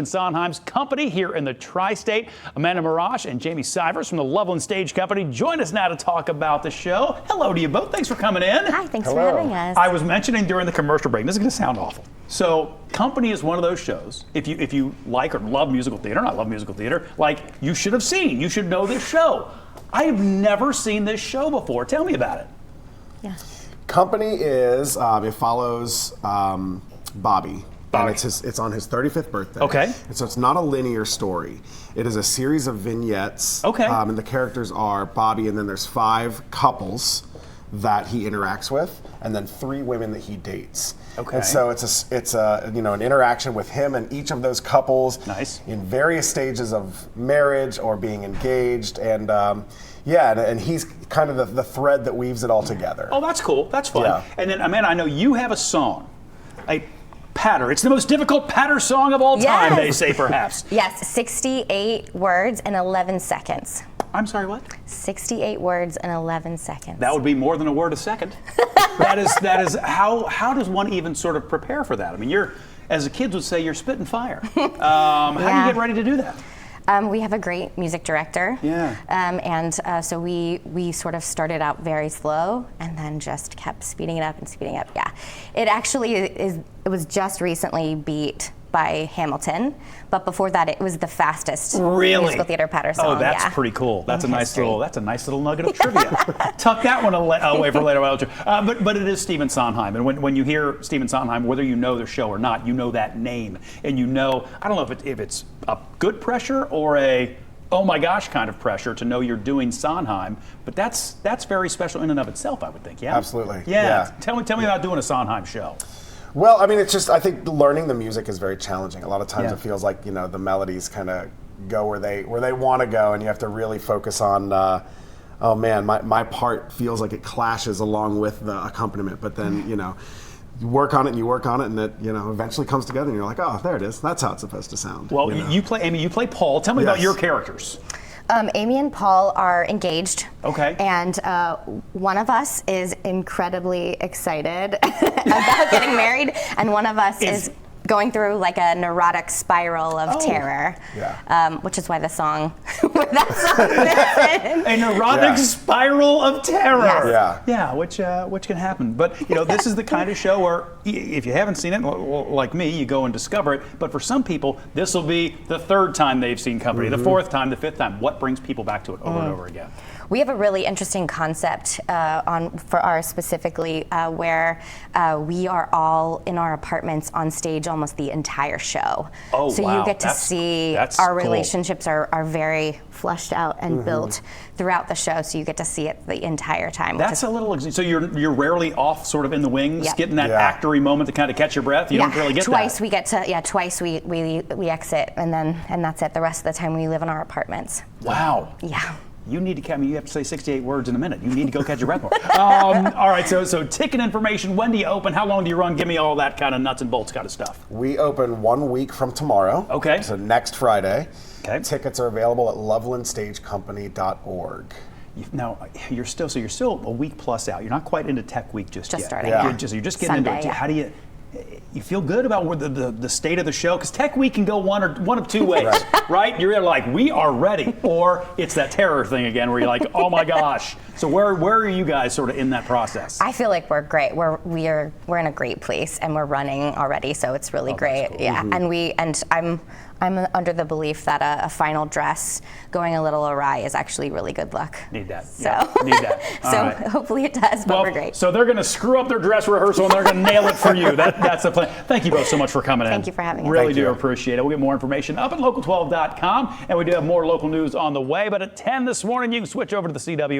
Sondheim's company here in the Tri-State. Amanda Marash and Jamie Sivers from the Loveland Stage Company join us now to talk about the show. Hello to you both. Thanks for coming in. Hi, thanks for having us. I was mentioning during the commercial break, this is going to sound awful. So, Company is one of those shows, if you like or love musical theater, and I love musical theater, like you should have seen, you should know this show. I have never seen this show before. Tell me about it. Yeah. Company is, it follows Bobby. And it's on his 35th birthday. Okay. And so it's not a linear story. It is a series of vignettes. Okay. And the characters are Bobby, and then there's 5 couples that he interacts with, and then 3 women that he dates. Okay. And so it's a an interaction with him and each of those couples. Nice. In various stages of marriage or being engaged, and and he's kind of the thread that weaves it all together. Oh, that's cool. That's fun. Yeah. And then, Amanda, I know you have a song, a patter. It's the most difficult patter song of all time, Yes. they say, perhaps. Yes, 68 words and 11 seconds. I'm sorry, what? 68 words and 11 seconds. That would be more than a word a second. that is how does one even sort of prepare for that? I mean, you're, as the kids would say, you're spitting fire. How do you get ready to do that? We have a great music director. Yeah. So we sort of started out very slow and then just kept speeding it up and speeding up. Yeah. It actually it was just recently beat by Hamilton, but before that it was the fastest musical theater patter song. Oh, that's pretty cool. That's a nice little nugget of trivia. Tuck that one away for later. But it is Stephen Sondheim, and when you hear Stephen Sondheim, whether you know the show or not, you know that name, and you know, I don't know if it's a good pressure or a oh my gosh kind of pressure to know you're doing Sondheim, but that's very special in and of itself, I would think. Yeah. Absolutely. Yeah. Tell me about doing a Sondheim show. Well, I mean, it's just, I think learning the music is very challenging. A lot of times Yeah. it feels like, the melodies kind of go where they want to go, and you have to really focus on, oh man, my part feels like it clashes along with the accompaniment, but then, you work on it and you work on it, and it, eventually comes together, and you're like, oh, there it is. That's how it's supposed to sound. Well, you play, Amy, you play Paul. Tell me about your characters. Amy and Paul are engaged. Okay. And one of us is incredibly excited about getting married, and one of us is going through like a neurotic spiral of terror. Yeah. Which is why the song, a neurotic spiral of terror. Yes. Yeah. Yeah, which can happen. But this is the kind of show where if you haven't seen it, like me, you go and discover it. But for some people, this will be the 3rd time they've seen Company, the 4th time, the 5th time. What brings people back to it over and over again? We have a really interesting concept for ours specifically, where we are all in our apartments on stage almost the entire show. Oh, so wow. you get to see our relationships are very fleshed out and built throughout the show, so you get to see it the entire time. That's a little, so you're rarely off sort of in the wings, getting that actory moment to kind of catch your breath? You don't really get twice that? We get to, twice we exit, and that's it. The rest of the time we live in our apartments. Wow. Yeah. You need to, you have to say 68 words in a minute. You need to go catch your breath more. All right, so ticket information, when do you open? How long do you run? Give me all that kind of nuts and bolts kind of stuff. We open 1 week from tomorrow. Okay. So next Friday. Okay. Tickets are available at lovelandstagecompany.org. Now, you're still a week plus out. You're not quite into Tech Week just yet. Starting. Yeah. You're just getting Sunday, into it. How do you feel good about where the state of the show? Because Tech Week can go one of 2 ways, right? You're either like, we are ready, or it's that terror thing again where you're like, oh my gosh. So where are you guys sort of in that process? I feel like we're great. We're in a great place, and we're running already, so it's really great. Cool. Yeah, and I'm under the belief that a final dress going a little awry is actually really good luck. Need that. So, need that. So hopefully it does, but we're great. So they're going to screw up their dress rehearsal and they're going to nail it for you. That's the plan. Thank you both so much for coming in. Thank you for having us. Really do appreciate it. We'll get more information up at local12.com, and we do have more local news on the way. But at 10 this morning, you can switch over to the CW